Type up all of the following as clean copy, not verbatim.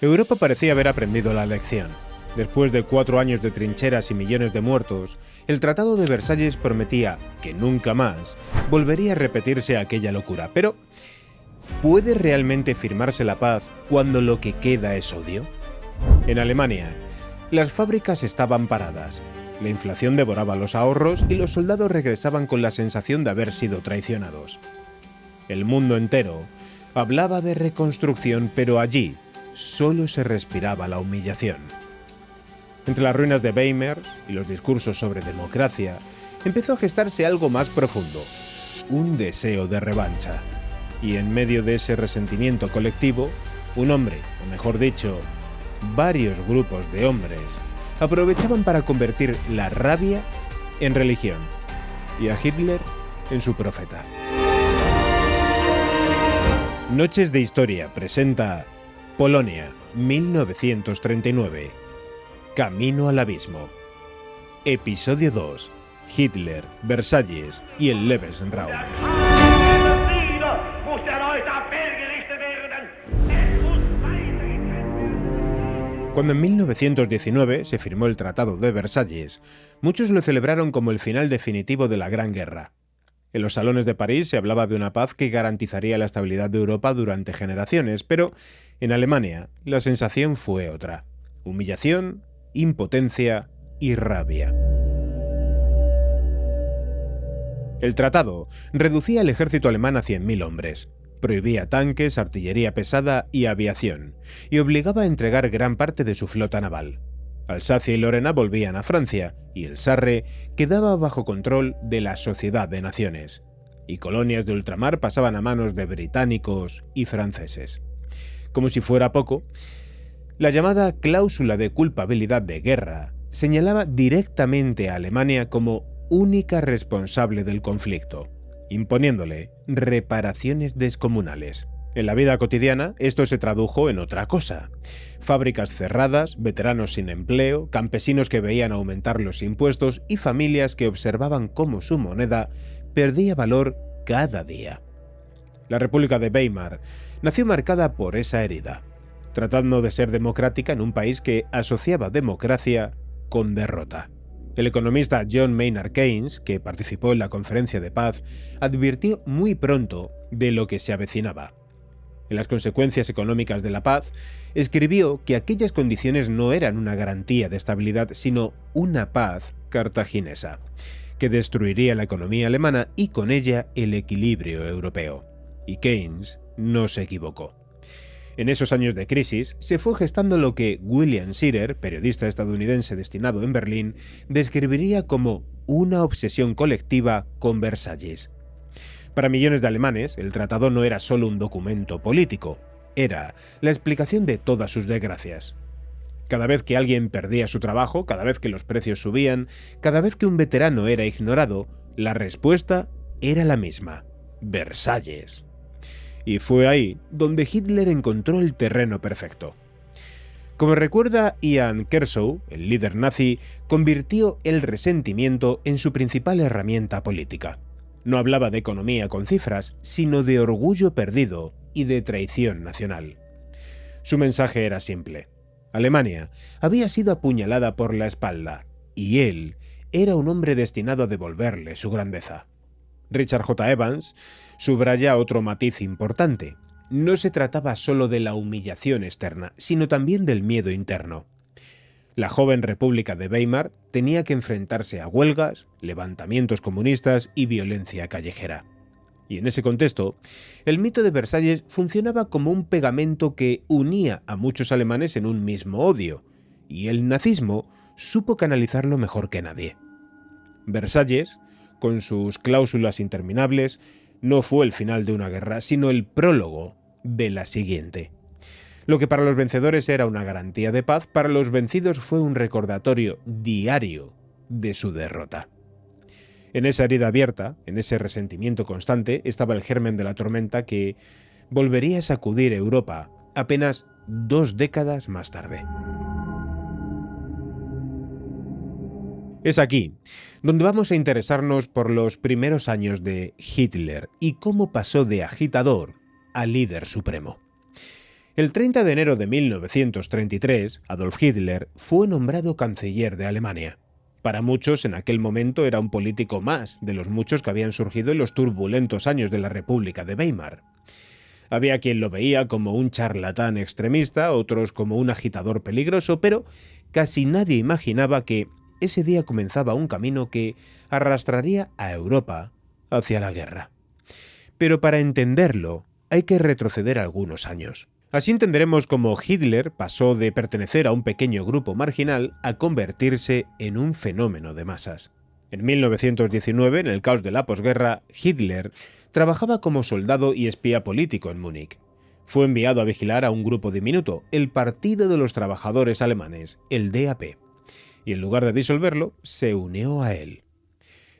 Europa parecía haber aprendido la lección. Después de 4 años de trincheras y millones de muertos, el Tratado de Versalles prometía que nunca más volvería a repetirse aquella locura. Pero, ¿puede realmente firmarse la paz cuando lo que queda es odio? En Alemania, las fábricas estaban paradas, la inflación devoraba los ahorros y los soldados regresaban con la sensación de haber sido traicionados. El mundo entero hablaba de reconstrucción, pero allí solo se respiraba la humillación. Entre las ruinas de Weimar y los discursos sobre democracia, empezó a gestarse algo más profundo, un deseo de revancha. Y en medio de ese resentimiento colectivo, un hombre, o mejor dicho, varios grupos de hombres, aprovechaban para convertir la rabia en religión y a Hitler en su profeta. Noches de Historia presenta Polonia, 1939. Camino al abismo. Episodio 2. Hitler, Versalles y el Lebensraum. Cuando en 1919 se firmó el Tratado de Versalles, muchos lo celebraron como el final definitivo de la Gran Guerra. En los salones de París se hablaba de una paz que garantizaría la estabilidad de Europa durante generaciones, pero en Alemania la sensación fue otra: humillación, impotencia y rabia. El tratado reducía el ejército alemán a 100.000 hombres, prohibía tanques, artillería pesada y aviación, y obligaba a entregar gran parte de su flota naval. Alsacia y Lorena volvían a Francia, y el Sarre quedaba bajo control de la Sociedad de Naciones, y colonias de ultramar pasaban a manos de británicos y franceses. Como si fuera poco, la llamada cláusula de culpabilidad de guerra señalaba directamente a Alemania como única responsable del conflicto, imponiéndole reparaciones descomunales. En la vida cotidiana, esto se tradujo en otra cosa: fábricas cerradas, veteranos sin empleo, campesinos que veían aumentar los impuestos y familias que observaban cómo su moneda perdía valor cada día. La República de Weimar nació marcada por esa herida, tratando de ser democrática en un país que asociaba democracia con derrota. El economista John Maynard Keynes, que participó en la Conferencia de Paz, advirtió muy pronto de lo que se avecinaba. En las consecuencias económicas de la paz, escribió que aquellas condiciones no eran una garantía de estabilidad, sino una paz cartaginesa, que destruiría la economía alemana y con ella el equilibrio europeo. Y Keynes no se equivocó. En esos años de crisis se fue gestando lo que William Shirer, periodista estadounidense destinado en Berlín, describiría como una obsesión colectiva con Versalles. Para millones de alemanes, el tratado no era solo un documento político, era la explicación de todas sus desgracias. Cada vez que alguien perdía su trabajo, cada vez que los precios subían, cada vez que un veterano era ignorado, la respuesta era la misma: Versalles. Y fue ahí donde Hitler encontró el terreno perfecto. Como recuerda Ian Kershaw, el líder nazi convirtió el resentimiento en su principal herramienta política. No hablaba de economía con cifras, sino de orgullo perdido y de traición nacional. Su mensaje era simple: Alemania había sido apuñalada por la espalda, y él era un hombre destinado a devolverle su grandeza. Richard J. Evans subraya otro matiz importante: no se trataba solo de la humillación externa, sino también del miedo interno. La joven República de Weimar tenía que enfrentarse a huelgas, levantamientos comunistas y violencia callejera. Y en ese contexto, el mito de Versalles funcionaba como un pegamento que unía a muchos alemanes en un mismo odio, y el nazismo supo canalizarlo mejor que nadie. Versalles, con sus cláusulas interminables, no fue el final de una guerra, sino el prólogo de la siguiente. Lo que para los vencedores era una garantía de paz, para los vencidos fue un recordatorio diario de su derrota. En esa herida abierta, en ese resentimiento constante, estaba el germen de la tormenta que volvería a sacudir Europa apenas 2 décadas más tarde. Es aquí donde vamos a interesarnos por los primeros años de Hitler y cómo pasó de agitador a líder supremo. El 30 de enero de 1933, Adolf Hitler fue nombrado canciller de Alemania. Para muchos, en aquel momento era un político más de los muchos que habían surgido en los turbulentos años de la República de Weimar. Había quien lo veía como un charlatán extremista, otros como un agitador peligroso, pero casi nadie imaginaba que ese día comenzaba un camino que arrastraría a Europa hacia la guerra. Pero para entenderlo, hay que retroceder algunos años. Así entenderemos cómo Hitler pasó de pertenecer a un pequeño grupo marginal a convertirse en un fenómeno de masas. En 1919, en el caos de la posguerra, Hitler trabajaba como soldado y espía político en Múnich. Fue enviado a vigilar a un grupo diminuto, el Partido de los Trabajadores Alemanes, el DAP, y en lugar de disolverlo, se unió a él.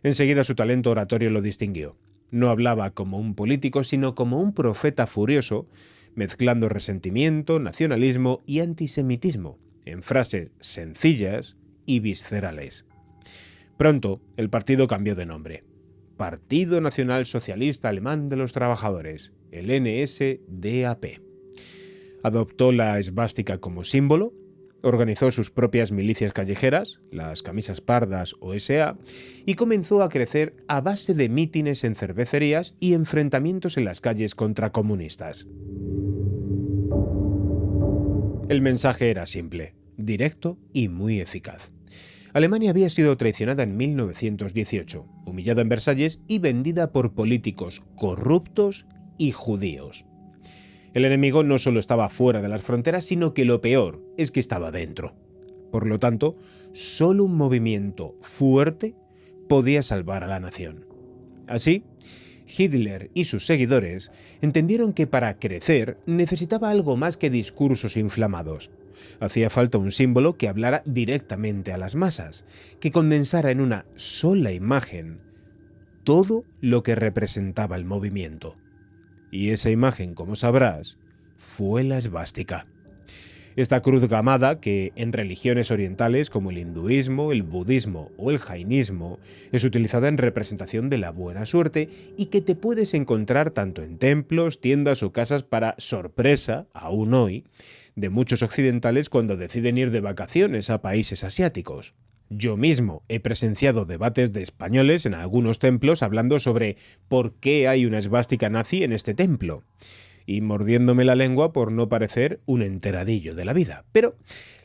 Enseguida su talento oratorio lo distinguió. No hablaba como un político, sino como un profeta furioso, mezclando resentimiento, nacionalismo y antisemitismo, en frases sencillas y viscerales. Pronto, el partido cambió de nombre. Partido Nacional Socialista Alemán de los Trabajadores, el NSDAP. Adoptó la esvástica como símbolo, organizó sus propias milicias callejeras, las camisas pardas o SA, y comenzó a crecer a base de mítines en cervecerías y enfrentamientos en las calles contra comunistas. El mensaje era simple, directo y muy eficaz. Alemania había sido traicionada en 1918, humillada en Versalles y vendida por políticos corruptos y judíos. El enemigo no solo estaba fuera de las fronteras, sino que lo peor es que estaba dentro. Por lo tanto, solo un movimiento fuerte podía salvar a la nación. Así, Hitler y sus seguidores entendieron que para crecer necesitaba algo más que discursos inflamados. Hacía falta un símbolo que hablara directamente a las masas, que condensara en una sola imagen todo lo que representaba el movimiento. Y esa imagen, como sabrás, fue la esvástica. Esta cruz gamada, que en religiones orientales como el hinduismo, el budismo o el jainismo es utilizada en representación de la buena suerte y que te puedes encontrar tanto en templos, tiendas o casas para sorpresa, aún hoy, de muchos occidentales cuando deciden ir de vacaciones a países asiáticos. Yo mismo he presenciado debates de españoles en algunos templos hablando sobre por qué hay una esvástica nazi en este templo, y mordiéndome la lengua por no parecer un enteradillo de la vida. Pero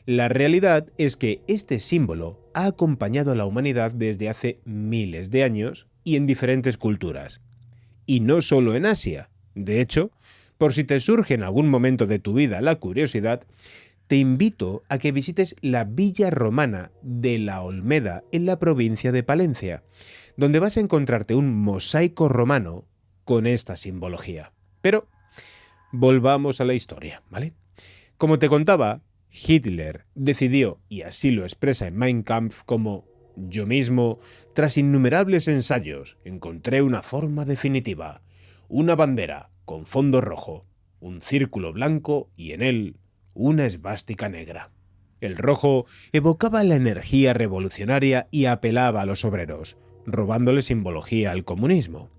la realidad es que este símbolo ha acompañado a la humanidad desde hace miles de años y en diferentes culturas. Y no solo en Asia. De hecho, por si te surge en algún momento de tu vida la curiosidad, te invito a que visites la villa romana de La Olmeda en la provincia de Palencia, donde vas a encontrarte un mosaico romano con esta simbología. Pero volvamos a la historia, ¿vale? Como te contaba, Hitler decidió, y así lo expresa en Mein Kampf, como yo mismo, tras innumerables ensayos, encontré una forma definitiva, una bandera con fondo rojo, un círculo blanco y en él una esvástica negra. El rojo evocaba la energía revolucionaria y apelaba a los obreros, robándole simbología al comunismo.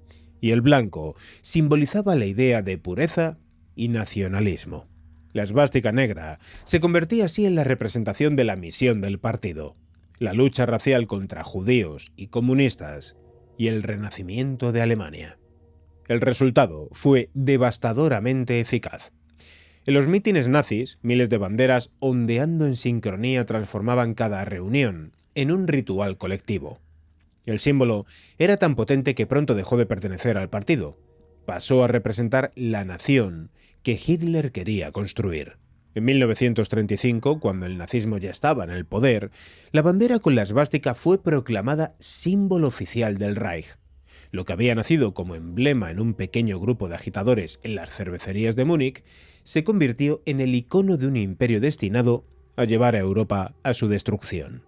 Y el blanco simbolizaba la idea de pureza y nacionalismo. La esvástica negra se convertía así en la representación de la misión del partido, la lucha racial contra judíos y comunistas y el renacimiento de Alemania. El resultado fue devastadoramente eficaz. En los mítines nazis, miles de banderas ondeando en sincronía transformaban cada reunión en un ritual colectivo. El símbolo era tan potente que pronto dejó de pertenecer al partido. Pasó a representar la nación que Hitler quería construir. En 1935, cuando el nazismo ya estaba en el poder, la bandera con la esvástica fue proclamada símbolo oficial del Reich. Lo que había nacido como emblema en un pequeño grupo de agitadores en las cervecerías de Múnich se convirtió en el icono de un imperio destinado a llevar a Europa a su destrucción.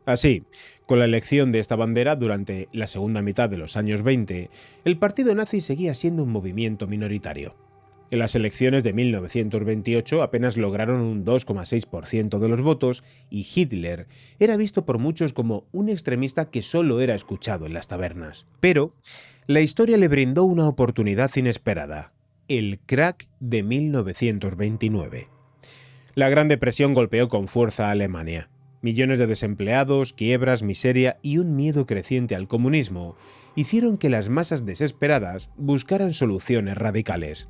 Así, con la elección de esta bandera durante la segunda mitad de los años 20, el partido nazi seguía siendo un movimiento minoritario. En las elecciones de 1928 apenas lograron un 2,6% de los votos y Hitler era visto por muchos como un extremista que solo era escuchado en las tabernas. Pero la historia le brindó una oportunidad inesperada. el crack de 1929. La Gran Depresión golpeó con fuerza a Alemania. Millones de desempleados, quiebras, miseria y un miedo creciente al comunismo hicieron que las masas desesperadas buscaran soluciones radicales.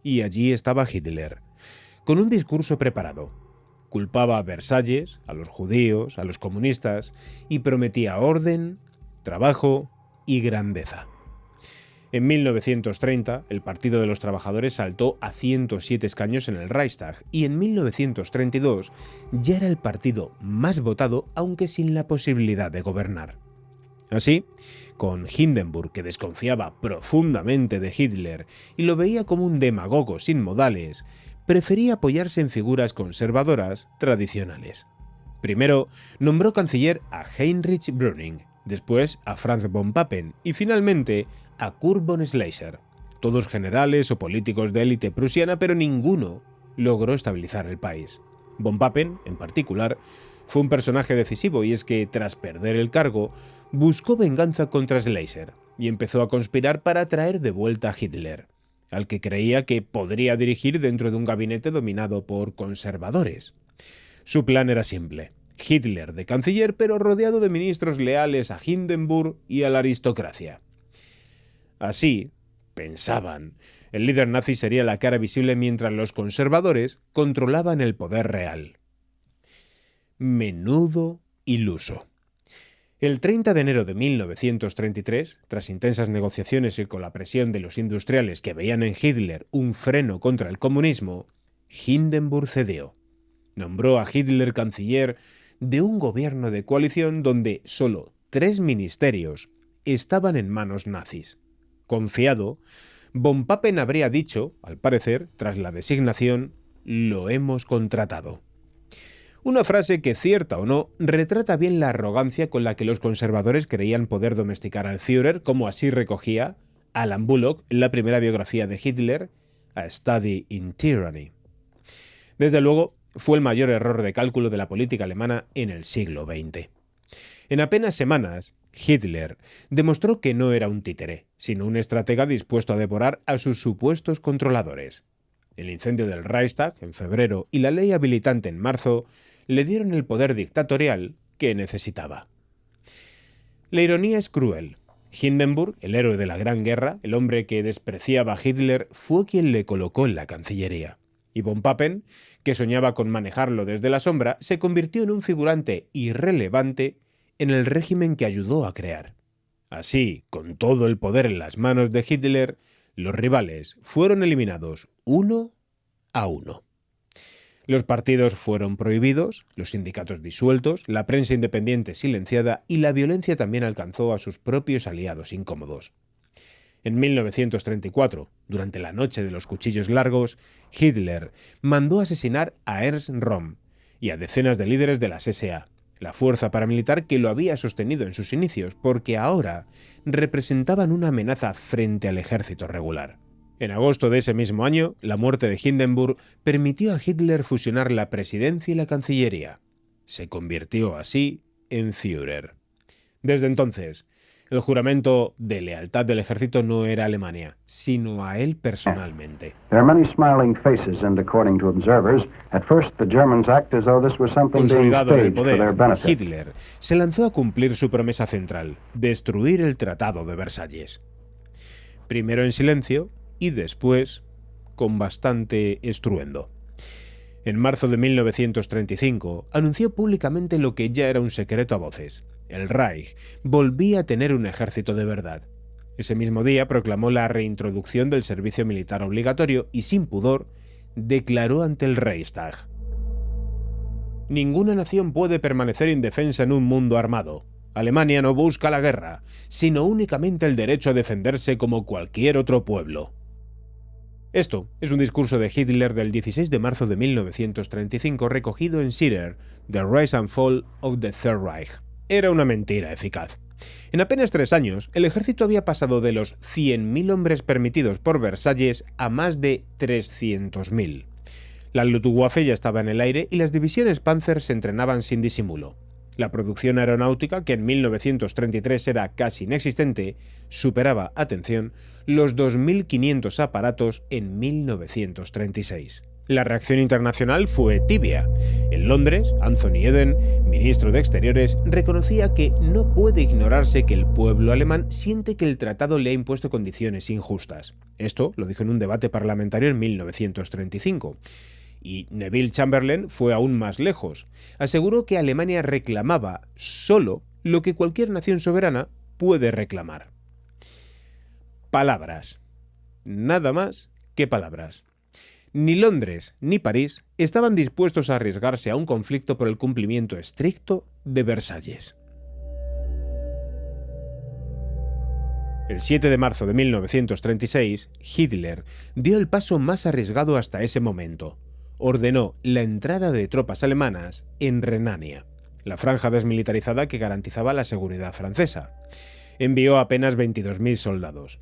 Y allí estaba Hitler, con un discurso preparado. Culpaba a Versalles, a los judíos, a los comunistas y prometía orden, trabajo y grandeza. En 1930, el Partido de los Trabajadores saltó a 107 escaños en el Reichstag y en 1932 ya era el partido más votado, aunque sin la posibilidad de gobernar. Así, con Hindenburg, que desconfiaba profundamente de Hitler y lo veía como un demagogo sin modales, prefería apoyarse en figuras conservadoras tradicionales. Primero, nombró canciller a Heinrich Brüning, después a Franz von Papen y finalmente a Kurt von Schleicher, todos generales o políticos de élite prusiana, pero ninguno logró estabilizar el país. Von Papen, en particular, fue un personaje decisivo y es que, tras perder el cargo, buscó venganza contra Schleicher y empezó a conspirar para traer de vuelta a Hitler, al que creía que podría dirigir dentro de un gabinete dominado por conservadores. Su plan era simple: Hitler de canciller, pero rodeado de ministros leales a Hindenburg y a la aristocracia. Así, pensaban, el líder nazi sería la cara visible mientras los conservadores controlaban el poder real. Menudo iluso. El 30 de enero de 1933, tras intensas negociaciones y con la presión de los industriales que veían en Hitler un freno contra el comunismo, Hindenburg cedió. Nombró a Hitler canciller de un gobierno de coalición donde solo 3 ministerios estaban en manos nazis. Confiado, von Papen habría dicho, al parecer, tras la designación, «lo hemos contratado». Una frase que, cierta o no, retrata bien la arrogancia con la que los conservadores creían poder domesticar al Führer, como así recogía Alan Bullock en la primera biografía de Hitler, A Study in Tyranny. Desde luego, fue el mayor error de cálculo de la política alemana en el siglo XX. En apenas semanas, Hitler demostró que no era un títere, sino un estratega dispuesto a devorar a sus supuestos controladores. El incendio del Reichstag en febrero y la ley habilitante en marzo le dieron el poder dictatorial que necesitaba. La ironía es cruel. Hindenburg, el héroe de la Gran Guerra, el hombre que despreciaba a Hitler, fue quien le colocó en la Cancillería. Y von Papen, que soñaba con manejarlo desde la sombra, se convirtió en un figurante irrelevante en el régimen que ayudó a crear. Así, con todo el poder en las manos de Hitler, los rivales fueron eliminados uno a uno. Los partidos fueron prohibidos, los sindicatos disueltos, la prensa independiente silenciada y la violencia también alcanzó a sus propios aliados incómodos. En 1934, durante la Noche de los Cuchillos Largos, Hitler mandó asesinar a Ernst Röhm y a decenas de líderes de las SA, la fuerza paramilitar que lo había sostenido en sus inicios, porque ahora representaban una amenaza frente al ejército regular. En agosto de ese mismo año, la muerte de Hindenburg permitió a Hitler fusionar la presidencia y la cancillería. Se convirtió así en Führer. Desde entonces, el juramento de lealtad del ejército no era a Alemania, sino a él personalmente. Consolidado en el poder, Hitler se lanzó a cumplir su promesa central: destruir el Tratado de Versalles. Primero en silencio y después con bastante estruendo. En marzo de 1935 anunció públicamente lo que ya era un secreto a voces: el Reich volvía a tener un ejército de verdad. Ese mismo día proclamó la reintroducción del servicio militar obligatorio y, sin pudor, declaró ante el Reichstag: «Ninguna nación puede permanecer indefensa en un mundo armado. Alemania no busca la guerra, sino únicamente el derecho a defenderse como cualquier otro pueblo». Esto es un discurso de Hitler del 16 de marzo de 1935 recogido en Scherer, The Rise and Fall of the Third Reich. Era una mentira eficaz. En apenas 3 años, el ejército había pasado de los 100.000 hombres permitidos por Versalles a más de 300.000. La Luftwaffe ya estaba en el aire y las divisiones Panzer se entrenaban sin disimulo. La producción aeronáutica, que en 1933 era casi inexistente, superaba, atención, los 2.500 aparatos en 1936. La reacción internacional fue tibia. En Londres, Anthony Eden, ministro de Exteriores, reconocía que no puede ignorarse que el pueblo alemán siente que el tratado le ha impuesto condiciones injustas. Esto lo dijo en un debate parlamentario en 1935. Y Neville Chamberlain fue aún más lejos. Aseguró que Alemania reclamaba solo lo que cualquier nación soberana puede reclamar. Palabras. Nada más que palabras. Ni Londres ni París estaban dispuestos a arriesgarse a un conflicto por el cumplimiento estricto de Versalles. El 7 de marzo de 1936, Hitler dio el paso más arriesgado hasta ese momento. Ordenó la entrada de tropas alemanas en Renania, la franja desmilitarizada que garantizaba la seguridad francesa. Envió apenas 22.000 soldados.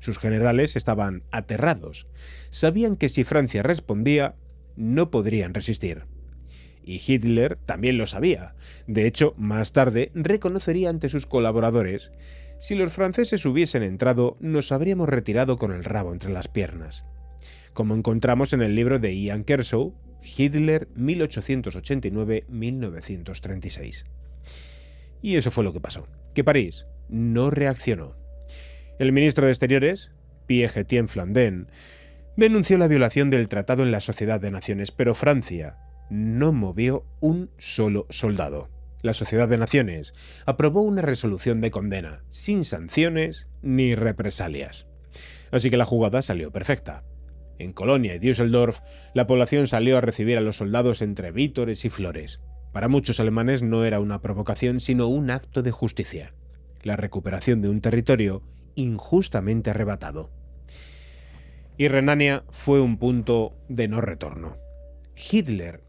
Sus generales estaban aterrados. Sabían que si Francia respondía, no podrían resistir. Y Hitler también lo sabía. De hecho, más tarde reconocería ante sus colaboradores: si los franceses hubiesen entrado, nos habríamos retirado con el rabo entre las piernas. Como encontramos en el libro de Ian Kershaw, Hitler 1889-1936. Y eso fue lo que pasó, que París no reaccionó. El ministro de Exteriores, Pierre-Étienne Flandin, denunció la violación del tratado en la Sociedad de Naciones, pero Francia no movió un solo soldado. La Sociedad de Naciones aprobó una resolución de condena, sin sanciones ni represalias. Así que la jugada salió perfecta. En Colonia y Düsseldorf, la población salió a recibir a los soldados entre vítores y flores. Para muchos alemanes no era una provocación, sino un acto de justicia. La recuperación de un territorio injustamente arrebatado. Y Renania fue un punto de no retorno. Hitler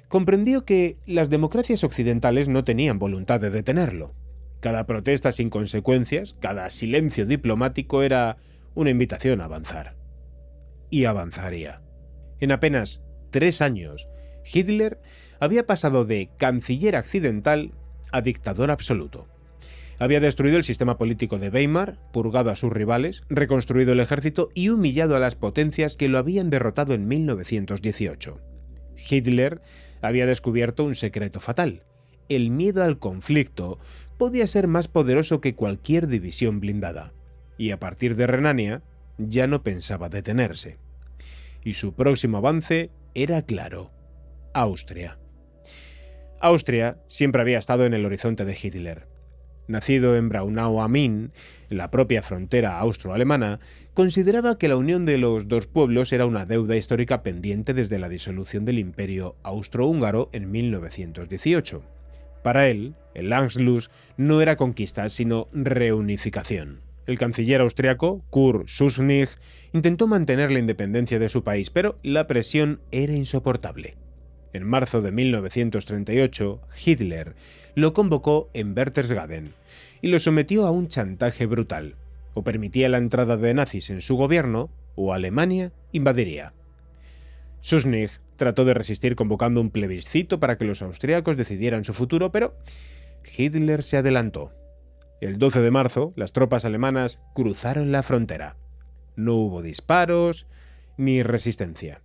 comprendió que las democracias occidentales no tenían voluntad de detenerlo. Cada protesta sin consecuencias, cada silencio diplomático era una invitación a avanzar. Y avanzaría. En apenas 3 años, Hitler había pasado de canciller accidental a dictador absoluto. Había destruido el sistema político de Weimar, purgado a sus rivales, reconstruido el ejército y humillado a las potencias que lo habían derrotado en 1918. Hitler había descubierto un secreto fatal. El miedo al conflicto podía ser más poderoso que cualquier división blindada. Y a partir de Renania, ya no pensaba detenerse. Y su próximo avance era claro: Austria. Austria siempre había estado en el horizonte de Hitler. Nacido en Braunau am Inn, en la propia frontera austro-alemana, consideraba que la unión de los dos pueblos era una deuda histórica pendiente desde la disolución del Imperio austrohúngaro en 1918. Para él, el Anschluss no era conquista, sino reunificación. El canciller austriaco, Kurt Schuschnigg, intentó mantener la independencia de su país, pero la presión era insoportable. En marzo de 1938, Hitler lo convocó en Berchtesgaden y lo sometió a un chantaje brutal. O permitía la entrada de nazis en su gobierno, o Alemania invadiría. Schuschnigg trató de resistir convocando un plebiscito para que los austriacos decidieran su futuro, pero Hitler se adelantó. El 12 de marzo, las tropas alemanas cruzaron la frontera. No hubo disparos ni resistencia.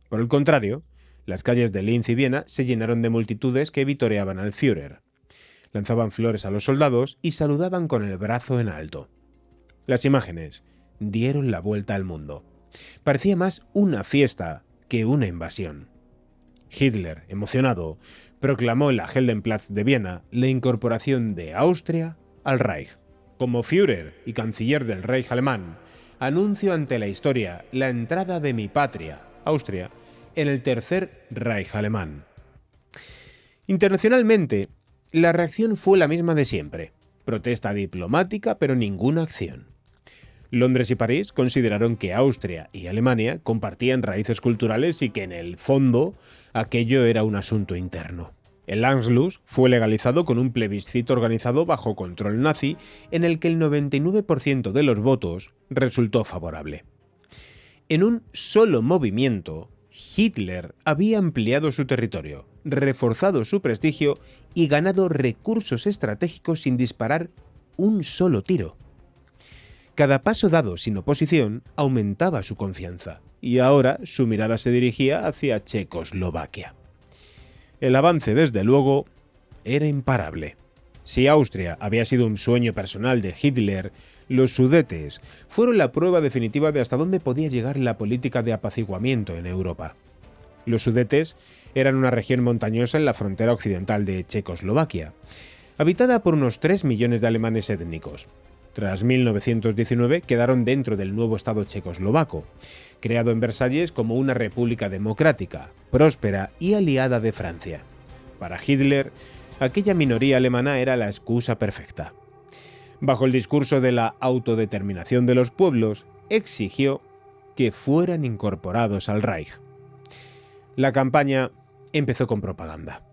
Por el contrario, las calles de Linz y Viena se llenaron de multitudes que vitoreaban al Führer. Lanzaban flores a los soldados y saludaban con el brazo en alto. Las imágenes dieron la vuelta al mundo. Parecía más una fiesta que una invasión. Hitler, emocionado, proclamó en la Heldenplatz de Viena la incorporación de Austria al Reich. Como Führer y canciller del Reich alemán, anuncio ante la historia la entrada de mi patria, Austria, en el Tercer Reich alemán. Internacionalmente, la reacción fue la misma de siempre: protesta diplomática, pero ninguna acción. Londres y París consideraron que Austria y Alemania compartían raíces culturales y que en el fondo aquello era un asunto interno. El Anschluss fue legalizado con un plebiscito organizado bajo control nazi en el que el 99% de los votos resultó favorable. En un solo movimiento, Hitler había ampliado su territorio, reforzado su prestigio y ganado recursos estratégicos sin disparar un solo tiro. Cada paso dado sin oposición aumentaba su confianza, y ahora su mirada se dirigía hacia Checoslovaquia. El avance, desde luego, era imparable. Si Austria había sido un sueño personal de Hitler, los Sudetes fueron la prueba definitiva de hasta dónde podía llegar la política de apaciguamiento en Europa. Los Sudetes eran una región montañosa en la frontera occidental de Checoslovaquia, habitada por unos 3 millones de alemanes étnicos. Tras 1919 quedaron dentro del nuevo Estado checoslovaco, creado en Versalles como una república democrática, próspera y aliada de Francia. Para Hitler, aquella minoría alemana era la excusa perfecta. Bajo el discurso de la autodeterminación de los pueblos, exigió que fueran incorporados al Reich. La campaña empezó con propaganda.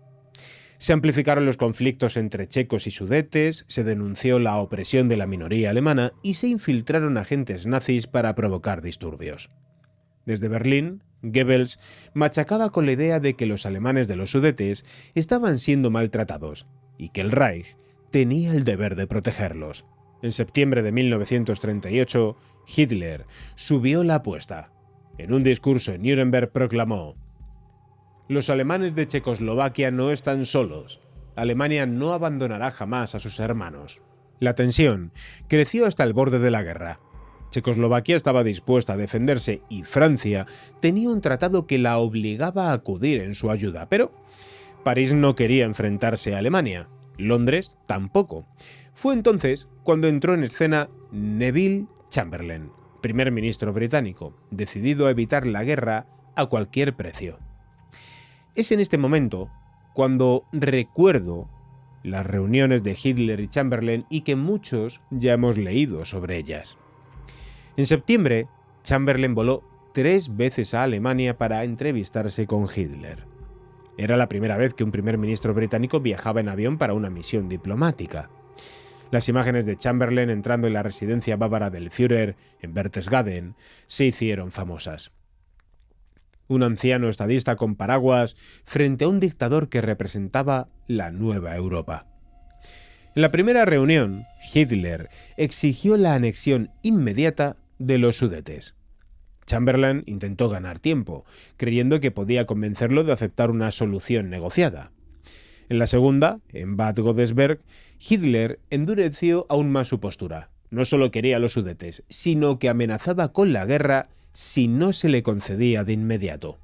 Se amplificaron los conflictos entre checos y sudetes, se denunció la opresión de la minoría alemana y se infiltraron agentes nazis para provocar disturbios. Desde Berlín, Goebbels machacaba con la idea de que los alemanes de los Sudetes estaban siendo maltratados y que el Reich tenía el deber de protegerlos. En septiembre de 1938, Hitler subió la apuesta. En un discurso en Nuremberg proclamó: «Los alemanes de Checoslovaquia no están solos. Alemania no abandonará jamás a sus hermanos». La tensión creció hasta el borde de la guerra. Checoslovaquia estaba dispuesta a defenderse y Francia tenía un tratado que la obligaba a acudir en su ayuda, pero París no quería enfrentarse a Alemania, Londres tampoco. Fue entonces cuando entró en escena Neville Chamberlain, primer ministro británico, decidido a evitar la guerra a cualquier precio. Es en este momento cuando recuerdo las reuniones de Hitler y Chamberlain y que muchos ya hemos leído sobre ellas. En septiembre, Chamberlain voló 3 veces a Alemania para entrevistarse con Hitler. Era la primera vez que un primer ministro británico viajaba en avión para una misión diplomática. Las imágenes de Chamberlain entrando en la residencia bávara del Führer en Berchtesgaden se hicieron famosas. Un anciano estadista con paraguas frente a un dictador que representaba la nueva Europa. En la primera reunión, Hitler exigió la anexión inmediata de los Sudetes. Chamberlain intentó ganar tiempo, creyendo que podía convencerlo de aceptar una solución negociada. En la segunda, en Bad Godesberg, Hitler endureció aún más su postura. No solo quería a los Sudetes, sino que amenazaba con la guerra si no se le concedía de inmediato.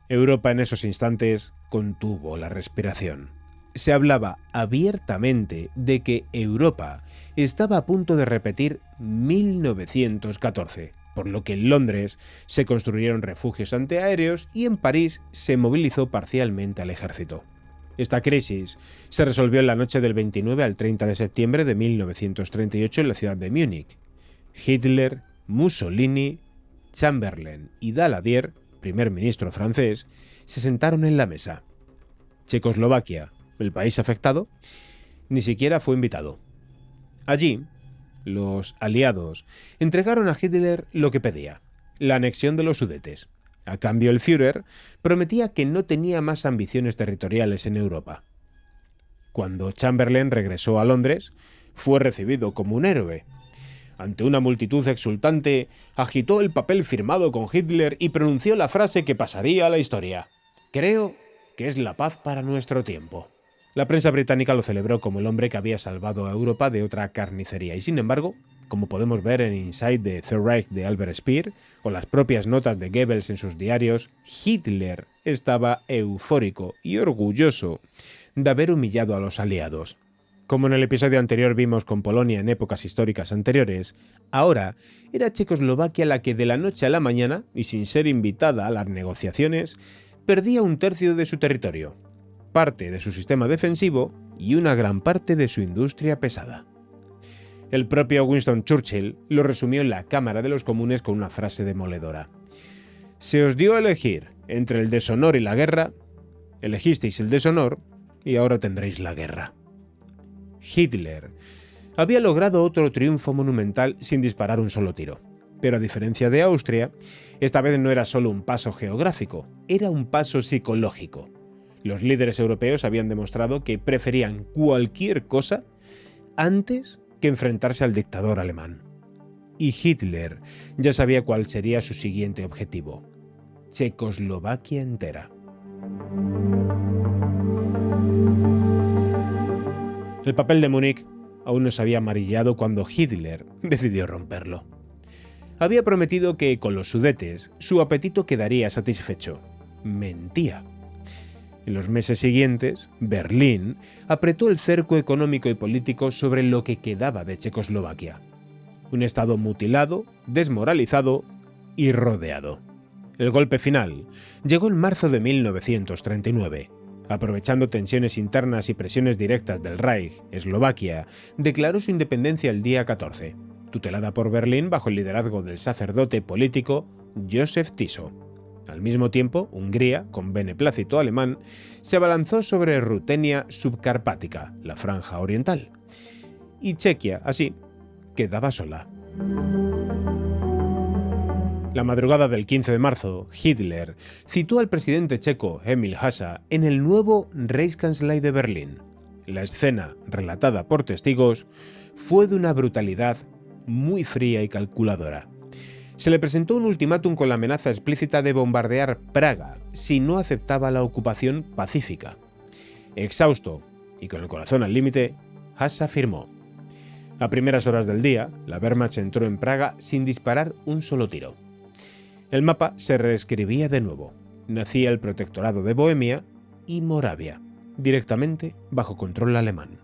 Europa en esos instantes contuvo la respiración. Se hablaba abiertamente de que Europa estaba a punto de repetir 1914, por lo que en Londres se construyeron refugios antiaéreos y en París se movilizó parcialmente al ejército. Esta crisis se resolvió en la noche del 29 al 30 de septiembre de 1938 en la ciudad de Múnich. Hitler, Mussolini, Chamberlain y Daladier, primer ministro francés, se sentaron en la mesa. Checoslovaquia, el país afectado, ni siquiera fue invitado. Allí, los aliados entregaron a Hitler lo que pedía, la anexión de los Sudetes. A cambio, el Führer prometía que no tenía más ambiciones territoriales en Europa. Cuando Chamberlain regresó a Londres, fue recibido como un héroe. Ante una multitud exultante, agitó el papel firmado con Hitler y pronunció la frase que pasaría a la historia: «Creo que es la paz para nuestro tiempo». La prensa británica lo celebró como el hombre que había salvado a Europa de otra carnicería y, sin embargo, como podemos ver en Inside the Third Reich de Albert Speer o las propias notas de Goebbels en sus diarios, Hitler estaba eufórico y orgulloso de haber humillado a los aliados. Como en el episodio anterior vimos con Polonia en épocas históricas anteriores, ahora era Checoslovaquia la que de la noche a la mañana, y sin ser invitada a las negociaciones, perdía 1/3 de su territorio, parte de su sistema defensivo y una gran parte de su industria pesada. El propio Winston Churchill lo resumió en la Cámara de los Comunes con una frase demoledora: «Se os dio a elegir entre el deshonor y la guerra, elegisteis el deshonor y ahora tendréis la guerra». Hitler había logrado otro triunfo monumental sin disparar un solo tiro. Pero a diferencia de Austria, esta vez no era solo un paso geográfico, era un paso psicológico. Los líderes europeos habían demostrado que preferían cualquier cosa antes que enfrentarse al dictador alemán. Y Hitler ya sabía cuál sería su siguiente objetivo: Checoslovaquia entera. El papel de Múnich aún no se había amarillado cuando Hitler decidió romperlo. Había prometido que con los Sudetes su apetito quedaría satisfecho. Mentía. En los meses siguientes, Berlín apretó el cerco económico y político sobre lo que quedaba de Checoslovaquia. Un estado mutilado, desmoralizado y rodeado. El golpe final llegó en marzo de 1939. Aprovechando tensiones internas y presiones directas del Reich, Eslovaquia declaró su independencia el día 14, tutelada por Berlín bajo el liderazgo del sacerdote político Józef Tiso. Al mismo tiempo, Hungría, con beneplácito alemán, se abalanzó sobre Rutenia subcarpática, la franja oriental. Y Chequia, así, quedaba sola. La madrugada del 15 de marzo, Hitler citó al presidente checo Emil Hácha en el nuevo Reichskanzlei de Berlín. La escena, relatada por testigos, fue de una brutalidad muy fría y calculadora. Se le presentó un ultimátum con la amenaza explícita de bombardear Praga si no aceptaba la ocupación pacífica. Exhausto y con el corazón al límite, Hácha firmó. A primeras horas del día, la Wehrmacht entró en Praga sin disparar un solo tiro. El mapa se reescribía de nuevo. Nacía el protectorado de Bohemia y Moravia, directamente bajo control alemán.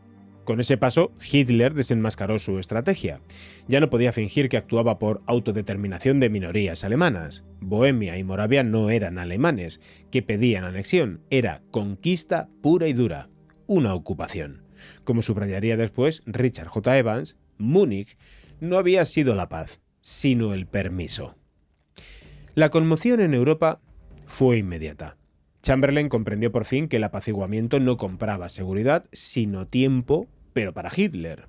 Con ese paso, Hitler desenmascaró su estrategia. Ya no podía fingir que actuaba por autodeterminación de minorías alemanas. Bohemia y Moravia no eran alemanes, que pedían anexión. Era conquista pura y dura, una ocupación. Como subrayaría después Richard J. Evans, Múnich no había sido la paz, sino el permiso. La conmoción en Europa fue inmediata. Chamberlain comprendió por fin que el apaciguamiento no compraba seguridad, sino tiempo, pero para Hitler.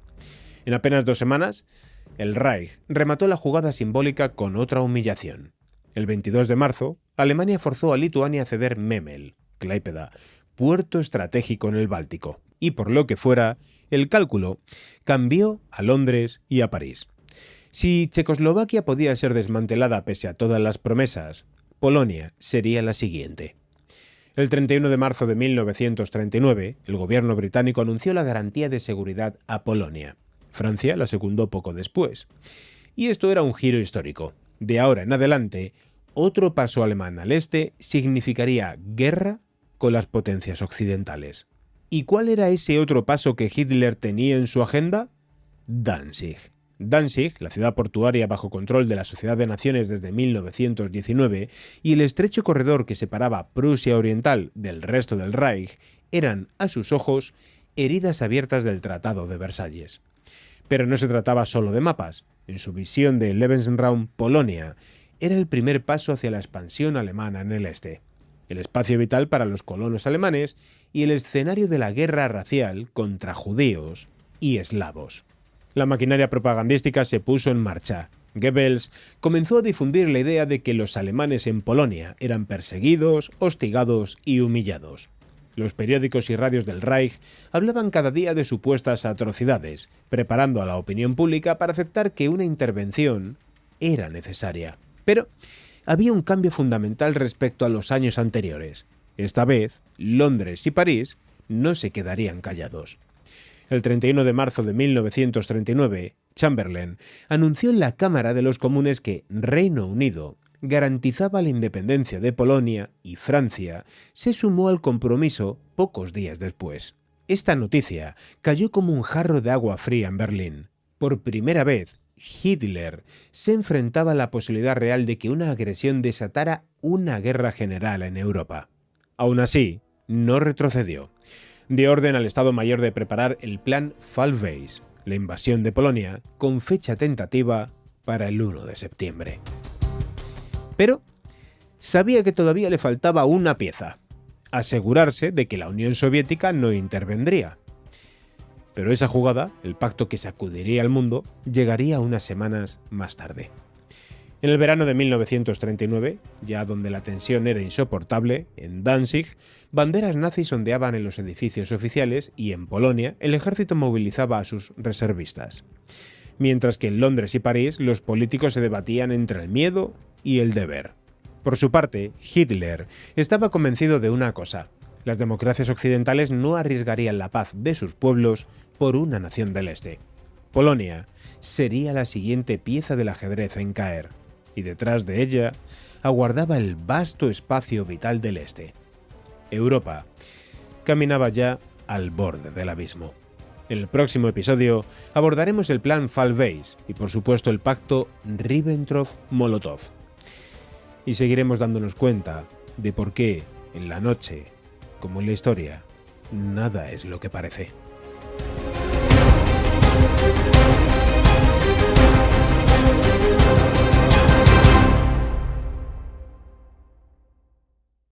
En apenas 2 semanas, el Reich remató la jugada simbólica con otra humillación. El 22 de marzo, Alemania forzó a Lituania a ceder Memel, Klaipėda, puerto estratégico en el Báltico, y por lo que fuera, el cálculo cambió a Londres y a París. Si Checoslovaquia podía ser desmantelada pese a todas las promesas, Polonia sería la siguiente. El 31 de marzo de 1939, el gobierno británico anunció la garantía de seguridad a Polonia. Francia la secundó poco después. Y esto era un giro histórico. De ahora en adelante, otro paso alemán al este significaría guerra con las potencias occidentales. ¿Y cuál era ese otro paso que Hitler tenía en su agenda? Danzig. Danzig, la ciudad portuaria bajo control de la Sociedad de Naciones desde 1919, y el estrecho corredor que separaba Prusia Oriental del resto del Reich eran, a sus ojos, heridas abiertas del Tratado de Versalles. Pero no se trataba solo de mapas. En su visión de Lebensraum Polonia, era el primer paso hacia la expansión alemana en el este, el espacio vital para los colonos alemanes y el escenario de la guerra racial contra judíos y eslavos. La maquinaria propagandística se puso en marcha. Goebbels comenzó a difundir la idea de que los alemanes en Polonia eran perseguidos, hostigados y humillados. Los periódicos y radios del Reich hablaban cada día de supuestas atrocidades, preparando a la opinión pública para aceptar que una intervención era necesaria. Pero había un cambio fundamental respecto a los años anteriores. Esta vez, Londres y París no se quedarían callados. El 31 de marzo de 1939, Chamberlain anunció en la Cámara de los Comunes que Reino Unido garantizaba la independencia de Polonia y Francia se sumó al compromiso pocos días después. Esta noticia cayó como un jarro de agua fría en Berlín. Por primera vez, Hitler se enfrentaba a la posibilidad real de que una agresión desatara una guerra general en Europa. Aún así, no retrocedió. Dio orden al Estado Mayor de preparar el plan Fallweis, la invasión de Polonia, con fecha tentativa para el 1 de septiembre. Pero sabía que todavía le faltaba una pieza: asegurarse de que la Unión Soviética no intervendría. Pero esa jugada, el pacto que sacudiría al mundo, llegaría unas semanas más tarde. En el verano de 1939, ya donde la tensión era insoportable, en Danzig, banderas nazis ondeaban en los edificios oficiales y en Polonia el ejército movilizaba a sus reservistas. Mientras que en Londres y París los políticos se debatían entre el miedo y el deber. Por su parte, Hitler estaba convencido de una cosa: las democracias occidentales no arriesgarían la paz de sus pueblos por una nación del Este. Polonia sería la siguiente pieza del ajedrez en caer, y detrás de ella aguardaba el vasto espacio vital del Este. Europa caminaba ya al borde del abismo. En el próximo episodio abordaremos el plan Fall-Weiss y por supuesto el pacto Ribbentrop-Molotov. Y seguiremos dándonos cuenta de por qué en la noche, como en la historia, nada es lo que parece.